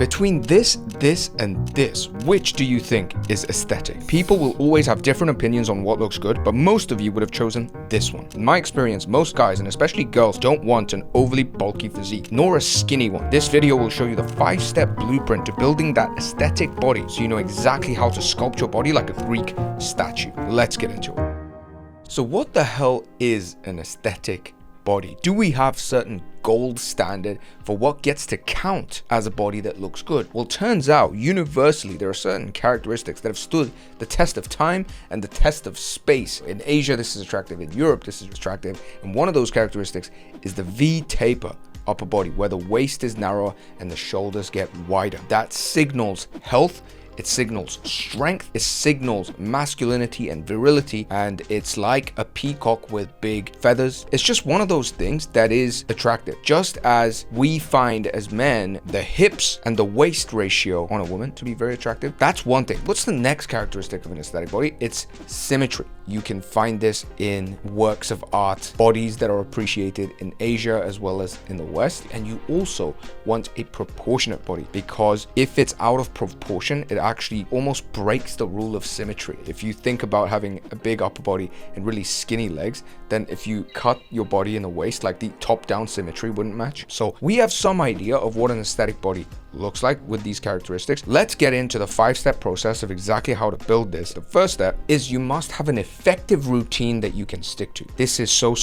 Between this, and this, which do you think is aesthetic? People will always have different opinions on what looks good, but most of you would have chosen this one. In my experience, most guys, and especially girls, don't want an overly bulky physique, nor a skinny one. This video will show you the 5-step blueprint to building that aesthetic body, so you know exactly how to sculpt your body like a Greek statue. Let's get into it. So what the hell is an aesthetic body? Do we have certain gold standard for what gets to count as a body that looks good? Well, turns out universally there are certain characteristics that have stood the test of time and the test of space. In Asia, this is attractive. In Europe, this is attractive. And one of those characteristics is the V-taper upper body, where the waist is narrower and the shoulders get wider. That signals health. It signals strength, it signals masculinity and virility, and it's like a peacock with big feathers. It's just one of those things that is attractive. Just as we find as men the hips and the waist ratio on a woman to be very attractive, that's one thing. What's the next characteristic of an aesthetic body? It's symmetry. You can find this in works of art, bodies that are appreciated in Asia as well as in the West. And you also want a proportionate body, because if it's out of proportion, it actually almost breaks the rule of symmetry. If you think about having a big upper body and really skinny legs, then if you cut your body in the waist, like the top-down symmetry wouldn't match. So we have some idea of what an aesthetic body looks like with these characteristics. Let's get into the 5-step process of exactly how to build this. The first step is you must have an effective routine that you can stick to. This is so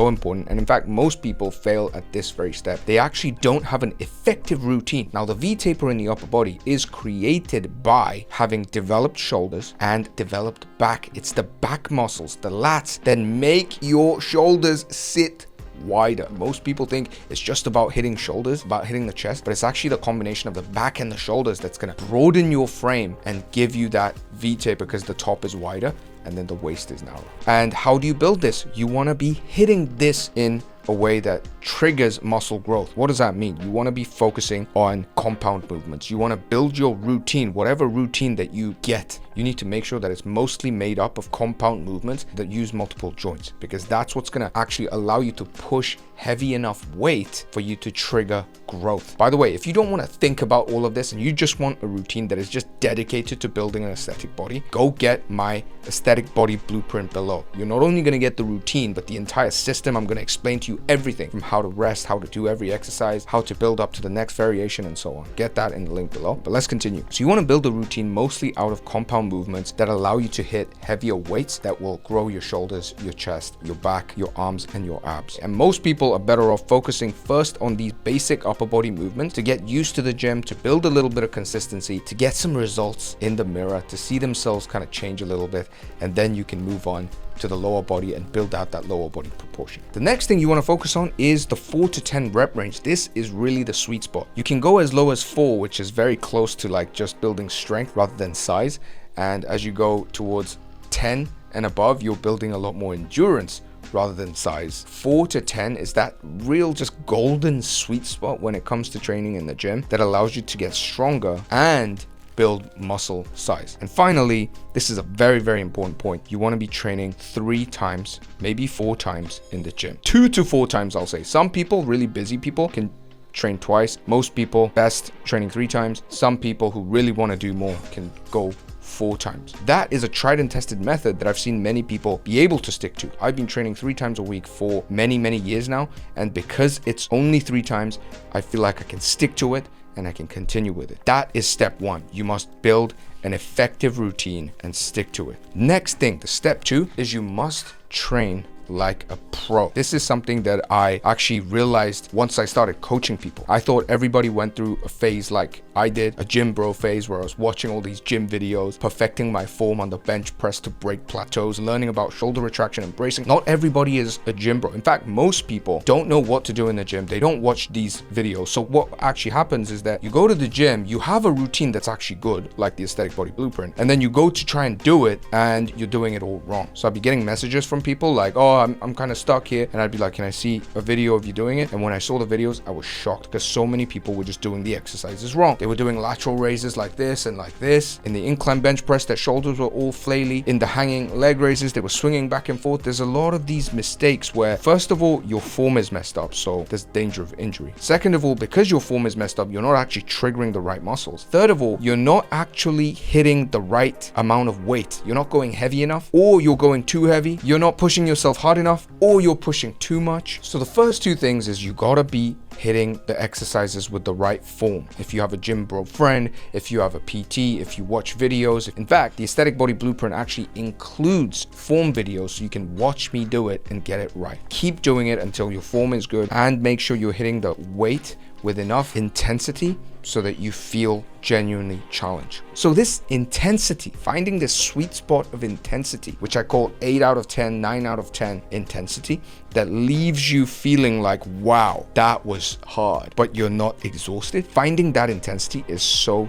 important, and in fact most people fail at this very step. They actually don't have an effective routine. Now, the V-taper in the upper body is created by having developed shoulders and developed back. It's the back muscles, the lats, that make your shoulders sit wider. Most people think it's just about hitting shoulders, about hitting the chest, but it's actually the combination of the back and the shoulders that's going to broaden your frame and give you that V-taper, because the top is wider and then the waist is narrow. And how do you build this? You want to be hitting this in a way that triggers muscle growth. What does that mean? You want to be focusing on compound movements. You want to build your routine, whatever routine that you get. You need to make sure that it's mostly made up of compound movements that use multiple joints, because that's what's going to actually allow you to push heavy enough weight for you to trigger growth. By the way, if you don't want to think about all of this and you just want a routine that is just dedicated to building an aesthetic body, go get my aesthetic body blueprint below. You're not only going to get the routine, but the entire system. I'm going to explain to you everything from how to rest, how to do every exercise, how to build up to the next variation, and so on. Get that in the link below. But let's continue. So you want to build a routine mostly out of compound movements that allow you to hit heavier weights that will grow your shoulders, your chest, your back, your arms, and your abs. And most people are better off focusing first on these basic upper body movements to get used to the gym, to build a little bit of consistency, to get some results in the mirror, to see themselves kind of change a little bit, and then you can move on to the lower body and build out that lower body proportion. The next thing you want to focus on is the 4 to 10 rep range. This is really the sweet spot. You can go as low as 4, which is very close to like just building strength rather than size. And as you go towards 10 and above, you're building a lot more endurance rather than size. 4 to 10 is that real just golden sweet spot when it comes to training in the gym that allows you to get stronger and build muscle size. And finally, this is a very important point. You want to be training 3 times, maybe 4 times in the gym. 2 to 4 times, I'll say. Some people, really busy people, can train twice. Most people best training 3 times. Some people who really want to do more can go 4 times. That is a tried and tested method that I've seen many people be able to stick to. I've been training 3 times a week for many years now, and because it's only 3 times, I feel like I can stick to it and I can continue with it. That is step 1. You must build an effective routine and stick to it. Next thing, the step 2, is you must train like a pro. This is something that I actually realized once I started coaching people. I thought everybody went through a phase like I did, a gym bro phase, where I was watching all these gym videos, perfecting my form on the bench press to break plateaus, learning about shoulder retraction and bracing. Not everybody is a gym bro. In fact, most people don't know what to do in the gym. They don't watch these videos. So what actually happens is that you go to the gym, you have a routine that's actually good, like the aesthetic body blueprint, and then you go to try and do it and you're doing it all wrong. So I'll be getting messages from people like, oh, oh, I'm kind of stuck here. And I'd be like, can I see a video of you doing it? And when I saw the videos, I was shocked because so many people were just doing the exercises wrong. They were doing lateral raises like this and like this. In the incline bench press, their shoulders were all flaily. In the hanging leg raises, they were swinging back and forth. There's a lot of these mistakes where, first of all, your form is messed up, so there's danger of injury. Second of all, because your form is messed up, you're not actually triggering the right muscles. Third of all, you're not actually hitting the right amount of weight. You're not going heavy enough, or you're going too heavy. You're not pushing yourself hard enough, or you're pushing too much. So the first two things is you gotta be hitting the exercises with the right form. If you have a gym bro friend, if you have a PT, if you watch videos. In fact, the Aesthetic Body Blueprint actually includes form videos so you can watch me do it and get it right. Keep doing it until your form is good, and make sure you're hitting the weight with enough intensity so that you feel genuinely challenged. So this intensity, finding this sweet spot of intensity, which I call 8 out of 10, 9 out of 10 intensity, that leaves you feeling like, wow, that was hard, but you're not exhausted. Finding that intensity is so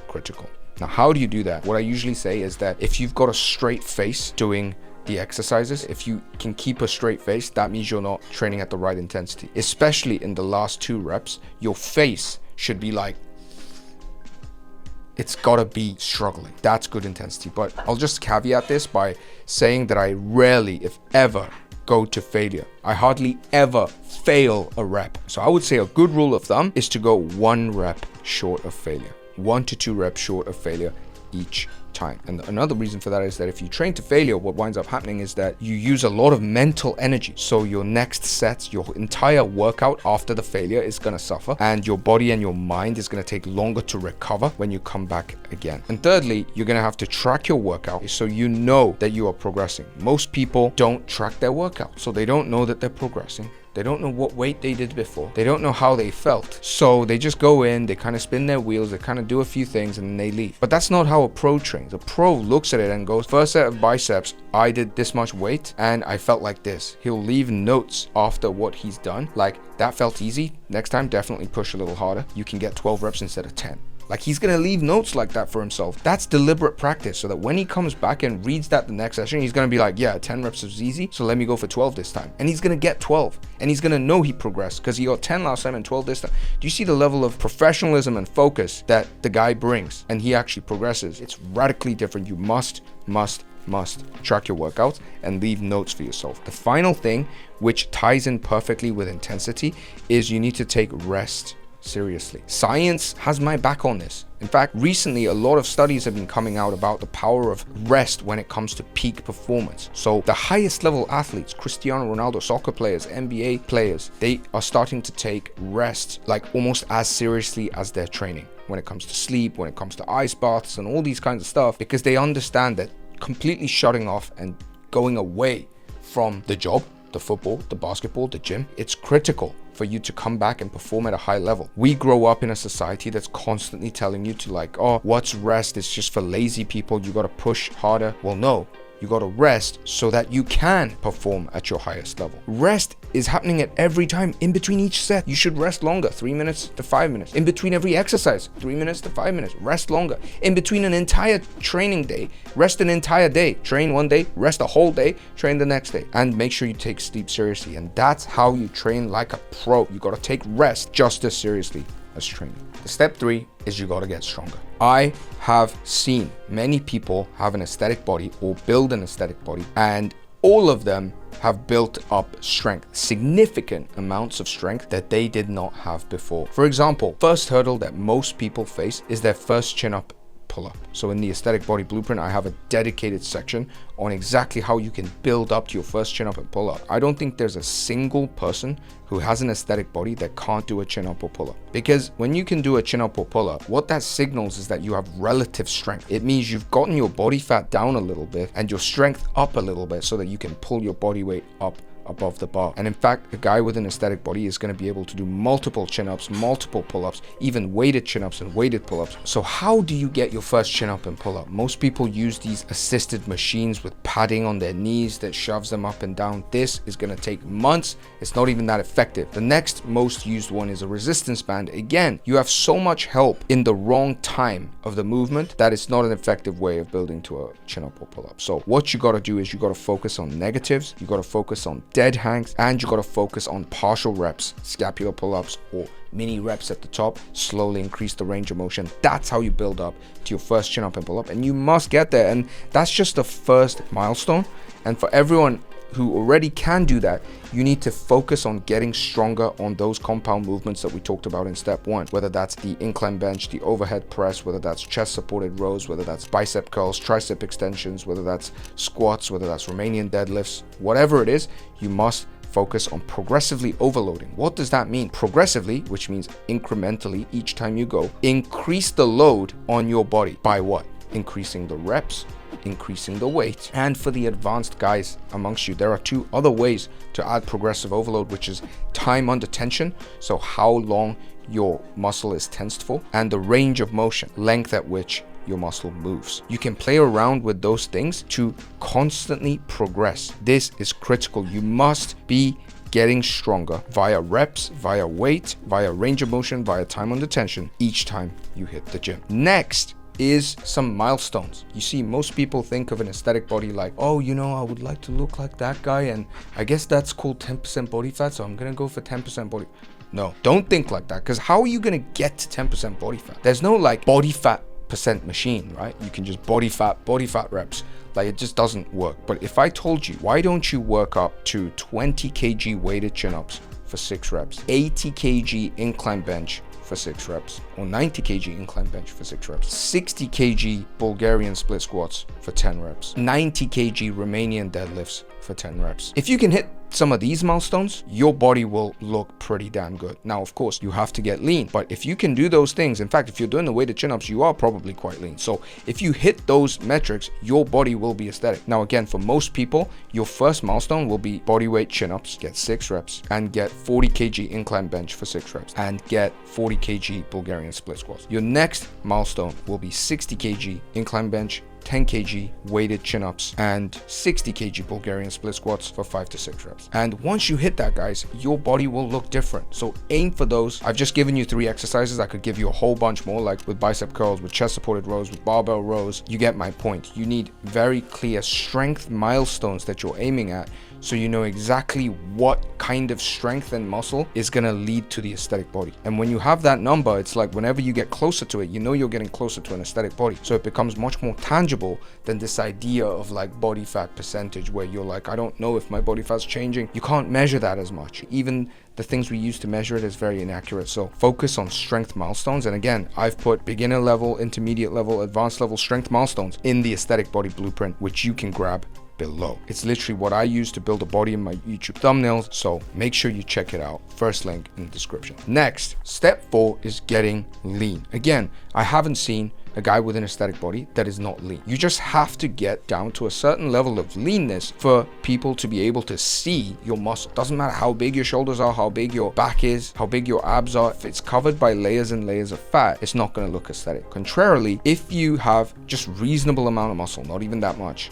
critical. Now, how do you do that? What I usually say is that if you've got a straight face doing the exercises, if you can keep a straight face, that means you're not training at the right intensity. Especially in the last 2 reps, your face should be like, it's gotta be struggling. That's good intensity. But I'll just caveat this by saying that I rarely, if ever, go to failure. I hardly ever fail a rep. So I would say a good rule of thumb is to go 1 rep short of failure. 1 to 2 reps short of failure each time. And another reason for that is that if you train to failure, what winds up happening is that you use a lot of mental energy. So your next sets, your entire workout after the failure is going to suffer, and your body and your mind is going to take longer to recover when you come back again. And thirdly, you're going to have to track your workout so you know that you are progressing. Most people don't track their workout, so they don't know that they're progressing. They don't know what weight they did before. They don't know how they felt. So they just go in, they kind of spin their wheels, they kind of do a few things, and then they leave. But that's not how a pro trains. A pro looks at it and goes, first set of biceps, I did this much weight and I felt like this. He'll leave notes after what he's done. Like, that felt easy. Next time, definitely push a little harder. You can get 12 reps instead of 10. Like, he's going to leave notes like that for himself. That's deliberate practice, so that when he comes back and reads that the next session, he's going to be like, yeah, 10 reps is easy, so let me go for 12 this time. And he's going to get 12. And he's going to know he progressed because he got 10 last time and 12 this time. Do you see the level of professionalism and focus that the guy brings? And he actually progresses. It's radically different. You must track your workouts and leave notes for yourself. The final thing, which ties in perfectly with intensity, is you need to take rest seriously. Science has my back on this. In fact, recently a lot of studies have been coming out about the power of rest when it comes to peak performance. So the highest level athletes, Cristiano Ronaldo, soccer players, NBA players, they are starting to take rest like almost as seriously as their training when it comes to sleep, when it comes to ice baths and all these kinds of stuff, because they understand that completely shutting off and going away from the job, the football, the basketball, the gym, it's critical for you to come back and perform at a high level. We grow up in a society that's constantly telling you to like, oh, what's rest? It's just for lazy people. You got to push harder. Well, no. You got to rest so that you can perform at your highest level. Rest is happening at every time. In between each set, you should rest longer, 3 minutes to 5 minutes. In between every exercise, 3 minutes to 5 minutes, rest longer. In between an entire training day, rest an entire day. Train one day, rest a whole day, train the next day. And make sure you take sleep seriously. And that's how you train like a pro. You got to take rest just as seriously as training. The step 3 is you got to get stronger. I have seen many people have an aesthetic body or build an aesthetic body, and all of them have built up strength, significant amounts of strength that they did not have before. For example, first hurdle that most people face is their first chin-up pull-up. So in the Aesthetic Body Blueprint, I have a dedicated section on exactly how you can build up to your first chin-up and pull-up. I don't think there's a single person who has an aesthetic body that can't do a chin-up or pull-up. Because when you can do a chin-up or pull-up, what that signals is that you have relative strength. It means you've gotten your body fat down a little bit and your strength up a little bit so that you can pull your body weight up above the bar. And in fact, a guy with an aesthetic body is going to be able to do multiple chin-ups, multiple pull-ups, even weighted chin-ups and weighted pull-ups. So how do you get your first chin-up and pull-up? Most people use these assisted machines with padding on their knees that shoves them up and down. This is going to take months. It's not even that effective. The next most used one is a resistance band. Again, you have so much help in the wrong time of the movement that it's not an effective way of building to a chin-up or pull-up. So what you got to do is you got to focus on negatives, you got to focus on dead hangs, and you got to focus on partial reps, scapular pull-ups or mini reps at the top. Slowly increase the range of motion. That's how you build up to your first chin-up and pull-up, and you must get there. And that's just the first milestone. And for everyone who already can do that, you need to focus on getting stronger on those compound movements that we talked about in step 1, whether that's the incline bench, the overhead press, whether that's chest supported rows, whether that's bicep curls, tricep extensions, whether that's squats, whether that's Romanian deadlifts, whatever it is, you must focus on progressively overloading. What does that mean? Progressively, which means incrementally each time you go, increase the load on your body. By what? Increasing the reps, increasing the weight. And for the advanced guys amongst you, there are 2 other ways to add progressive overload, which is time under tension, so how long your muscle is tensed for, and the range of motion, length at which your muscle moves. You can play around with those things to constantly progress. This is critical. You must be getting stronger via reps, via weight, via range of motion, via time under tension each time you hit the gym. Next is some milestones. You see, most people think of an aesthetic body like, oh, you know, I would like to look like that guy, and I guess that's called 10% body fat, so I'm gonna go for 10% body. No, don't think like that, because how are you gonna get to 10% body fat? There's no like body fat percent machine, right? You can just body fat reps. Like, it just doesn't work. But if I told you, why don't you work up to 20 kg weighted chin-ups for 6 reps, 80 kg incline bench for 6 reps, or 90 kg incline bench for 6 reps, 60 kg Bulgarian split squats for 10 reps, 90 kg Romanian deadlifts for 10 reps. If you can hit some of these milestones, your body will look pretty damn good. Now, of course, you have to get lean, but if you can do those things, in fact, if you're doing the weighted chin-ups, you are probably quite lean. So if you hit those metrics, your body will be aesthetic. Now, again, for most people, your first milestone will be body weight chin-ups, get 6 reps, and get 40 kg incline bench for 6 reps, and get 40 kg Bulgarian split squats. Your next milestone will be 60 kg incline bench, 10 kg weighted chin-ups, and 60 kg Bulgarian split squats for 5 to 6 reps. And once you hit that, guys, your body will look different. So aim for those. I've just given you 3 exercises. I could give you a whole bunch more, like with bicep curls, with chest supported rows, with barbell rows. You get my point. You need very clear strength milestones that you're aiming at, so you know exactly what kind of strength and muscle is going to lead to the aesthetic body. And when you have that number, it's like whenever you get closer to it, you know you're getting closer to an aesthetic body. So it becomes much more tangible than this idea of like body fat percentage, where you're like, I don't know if my body fat's changing. You can't measure that as much. Even the things we use to measure it is very inaccurate. So focus on strength milestones. And again, I've put beginner level, intermediate level, advanced level strength milestones in the aesthetic body blueprint, which you can grab below. It's literally what I use to build a body in my YouTube thumbnails, so make sure you check it out. First link in the description. Next, step 4 is getting lean. Again, I haven't seen a guy with an aesthetic body that is not lean. You just have to get down to a certain level of leanness for people to be able to see your muscle. Doesn't matter how big your shoulders are, how big your back is, how big your abs are. If it's covered by layers and layers of fat, it's not going to look aesthetic. Contrarily, if you have just reasonable amount of muscle, not even that much,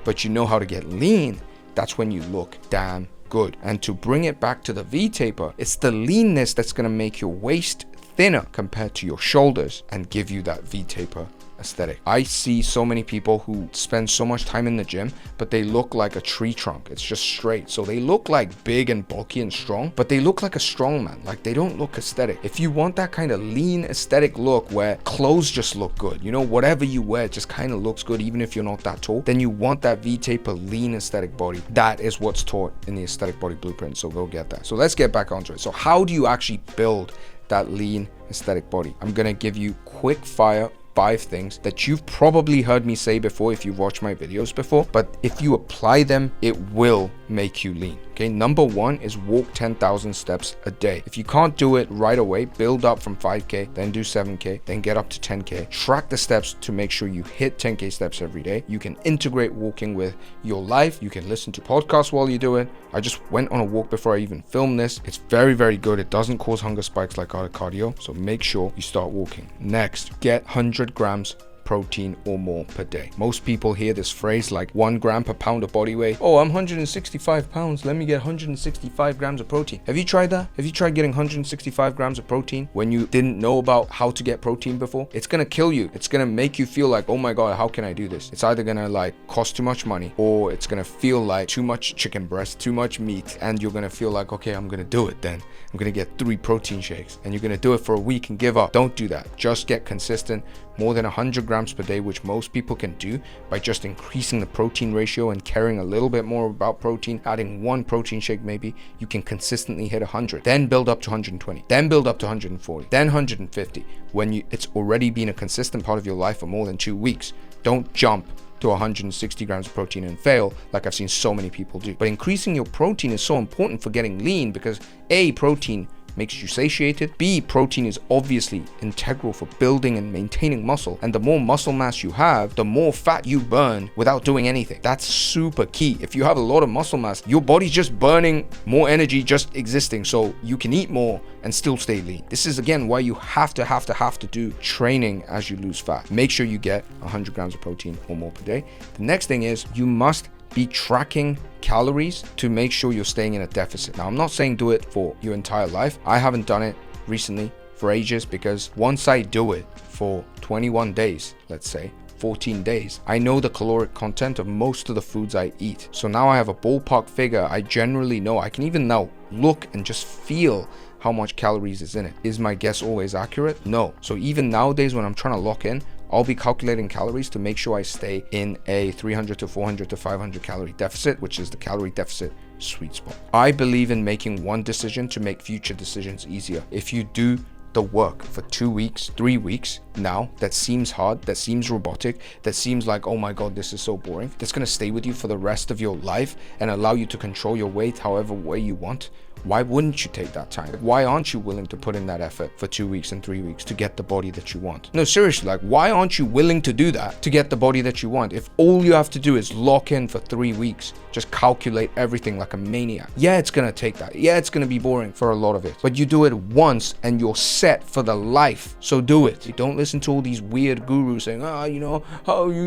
but you know how to get lean, that's when you look damn good. And to bring it back to the V-taper, it's the leanness that's going to make your waist thinner compared to your shoulders and give you that V-taper aesthetic. I see so many people who spend so much time in the gym, but they look like a tree trunk. It's just straight. So they look like big and bulky and strong, but they look like a strong man. Like, they don't look aesthetic. If you want that kind of lean aesthetic look where clothes just look good, you know, whatever you wear just kind of looks good even if you're not that tall, then you want that V-taper lean aesthetic body. That is what's taught in the aesthetic body blueprint. So go get that. So let's get back onto it. So how do you actually build that lean aesthetic body? I'm gonna give you quick fire 5 things that you've probably heard me say before if you've watched my videos before, but if you apply them, it will make you lean. Okay, number one is walk 10,000 steps a day. If you can't do it right away, build up from 5K, then do 7K, then get up to 10K. Track the steps to make sure you hit 10K steps every day. You can integrate walking with your life. You can listen to podcasts while you do it. I just went on a walk before I even filmed this. It's very, very good. It doesn't cause hunger spikes like other cardio, so make sure you start walking. Next, get 100 grams protein or more per day. Most people hear this phrase like 1 gram per pound of body weight. Oh, I'm 165 pounds. Let me get 165 grams of protein. Have you tried that? Have you tried getting 165 grams of protein when you didn't know about how to get protein before? It's gonna kill you. It's gonna make you feel like, oh my God, how can I do this? It's either gonna like cost too much money, or it's gonna feel like too much chicken breast, too much meat, and you're gonna feel like, okay, I'm gonna do it then. I'm gonna get 3 protein shakes, and you're gonna do it for a week and give up. Don't do that. Just get consistent. More than 100 grams per day, which most people can do by just increasing the protein ratio and caring a little bit more about protein, adding 1 protein shake maybe, you can consistently hit 100. Then build up to 120, then build up to 140, then 150. When it's already been a consistent part of your life for more than 2 weeks. Don't jump to 160 grams of protein and fail like I've seen so many people do. But increasing your protein is so important for getting lean because A, protein makes you satiated. B, protein is obviously integral for building and maintaining muscle. And the more muscle mass you have, the more fat you burn without doing anything. That's super key. If you have a lot of muscle mass, your body's just burning more energy just existing. So you can eat more and still stay lean. This is again why you have to do training as you lose fat. Make sure you get 100 grams of protein or more per day. The next thing is you must be tracking calories to make sure you're staying in a deficit. Now, I'm not saying do it for your entire life. I haven't done it recently for ages because once I do it for 21 days, let's say, 14 days, I know the caloric content of most of the foods I eat. So now I have a ballpark figure. I generally know. I can even now look and just feel how much calories is in it. Is my guess always accurate? No. So even nowadays when I'm trying to lock in, I'll be calculating calories to make sure I stay in a 300 to 400 to 500 calorie deficit, which is the calorie deficit sweet spot. I believe in making one decision to make future decisions easier. If you do the work for 2 weeks, 3 weeks now, that seems hard, that seems robotic, that seems like, oh my God, this is so boring, that's going to stay with you for the rest of your life and allow you to control your weight however way you want. Why wouldn't you take that time? Why aren't you willing to put in that effort for 2 weeks and 3 weeks to get the body that you want? No, seriously, like, why aren't you willing to do that to get the body that you want? If all you have to do is lock in for 3 weeks, just calculate everything like a maniac. Yeah, it's gonna take that. Yeah, it's gonna be boring for a lot of it, but you do it once and you're set for the life. So do it. You don't listen to all these weird gurus saying, you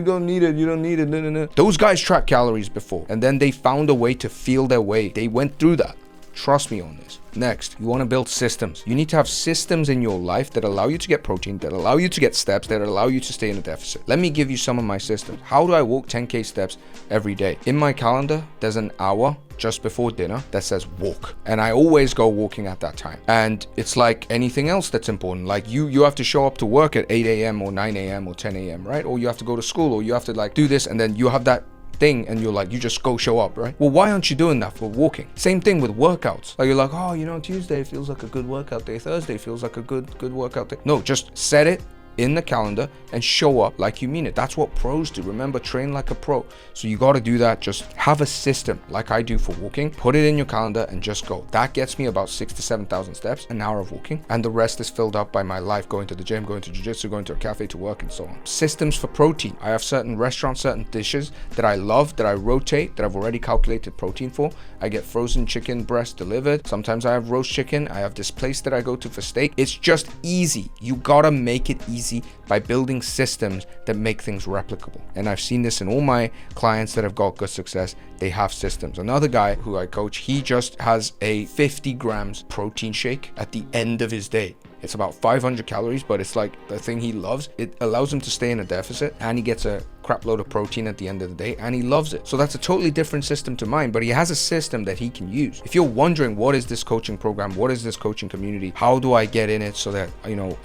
don't need it, no. Those guys track calories before, and then they found a way to feel their way. They went through that. Trust me on this. Next, you want to build systems. You need to have systems in your life that allow you to get protein, that allow you to get steps, that allow you to stay in a deficit. Let me give you some of my systems. How do I walk 10K steps every day? In my calendar, there's an hour just before dinner that says walk. And I always go walking at that time. And it's like anything else that's important. Like you have to show up to work at 8 a.m. or 9 a.m. or 10 a.m., right? Or you have to go to school, or you have to like do this, and then you have that thing and you're like, you just go show up, right? Well, why aren't you doing that for walking? Same thing with workouts. Like you're like, Tuesday feels like a good workout day. Thursday feels like a good workout day. No, just set it in the calendar and show up like you mean it. That's what pros do. Remember, train like a pro. So you got to do that. Just have a system like I do for walking. Put it in your calendar and just go. That gets me about 6,000 to 7,000 steps, an hour of walking, and the rest is filled up by my life, going to the gym, going to jiu-jitsu, going to a cafe to work, and so on. Systems for protein. I have certain restaurants, certain dishes that I love, that I rotate, that I've already calculated protein for. I get frozen chicken breast delivered. Sometimes I have roast chicken. I have this place that I go to for steak. It's just easy. You gotta make it easy by building systems that make things replicable. And I've seen this in all my clients that have got good success. They have systems. Another guy who I coach, he just has a 50 grams protein shake at the end of his day. It's about 500 calories, but it's like the thing he loves. It allows him to stay in a deficit, and he gets a crap load of protein at the end of the day, and he loves it. So that's a totally different system to mine, but he has a system that he can use. If you're wondering, what is this coaching program? What is this coaching community? How do I get in it so that,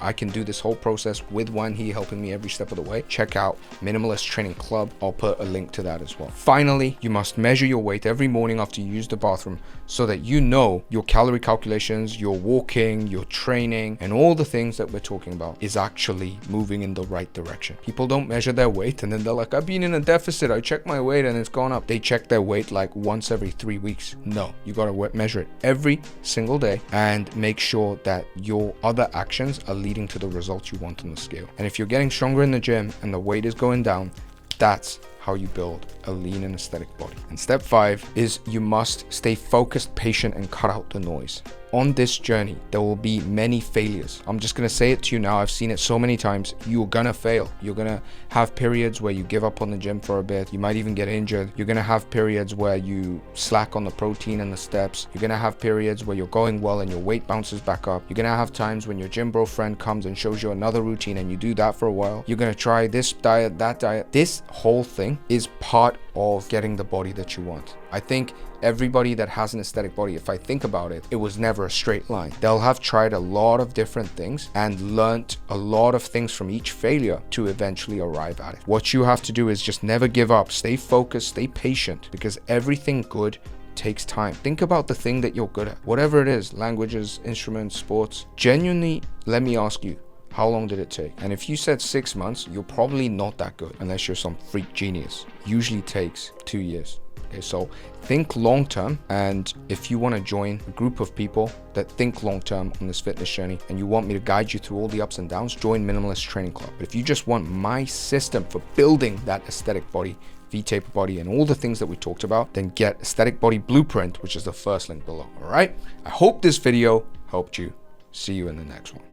I can do this whole process with Wanhee helping me every step of the way? Check out Minimalist Training Club. I'll put a link to that as well. Finally, you must measure your weight every morning after you use the bathroom so that you know your calorie calculations, your walking, your training, and all the things that we're talking about is actually moving in the right direction. People don't measure their weight and then they're like, I've been in a deficit, I check my weight and it's gone up. They check their weight like once every 3 weeks. No, you got to measure it every single day and make sure that your other actions are leading to the results you want on the scale. And if you're getting stronger in the gym and the weight is going down, that's how you build a lean and aesthetic body. And step 5 is you must stay focused, patient, and cut out the noise. On this journey, there will be many failures. I'm just gonna say it to you now. I've seen it so many times. You're gonna fail. You're gonna have periods where you give up on the gym for a bit. You might even get injured. You're gonna have periods where you slack on the protein and the steps. You're gonna have periods where you're going well and your weight bounces back up. You're gonna have times when your gym bro friend comes and shows you another routine and you do that for a while. You're gonna try this diet, that diet. This whole thing is part of getting the body that you want. I think everybody that has an aesthetic body, if I think about it, it was never a straight line. They'll have tried a lot of different things and learnt a lot of things from each failure to eventually arrive at it. What you have to do is just never give up, stay focused, stay patient, because everything good takes time. Think about the thing that you're good at, whatever it is, languages, instruments, sports. Genuinely, let me ask you, how long did it take? And if you said 6 months, you're probably not that good unless you're some freak genius. Usually takes 2 years. Okay, so think long term, and if you want to join a group of people that think long term on this fitness journey and you want me to guide you through all the ups and downs, join Minimalist Training Club. But if you just want my system for building that aesthetic body, V-taper body, and all the things that we talked about, then get Aesthetic Body Blueprint, which is the first link below. All right, I hope this video helped you. See you in the next one.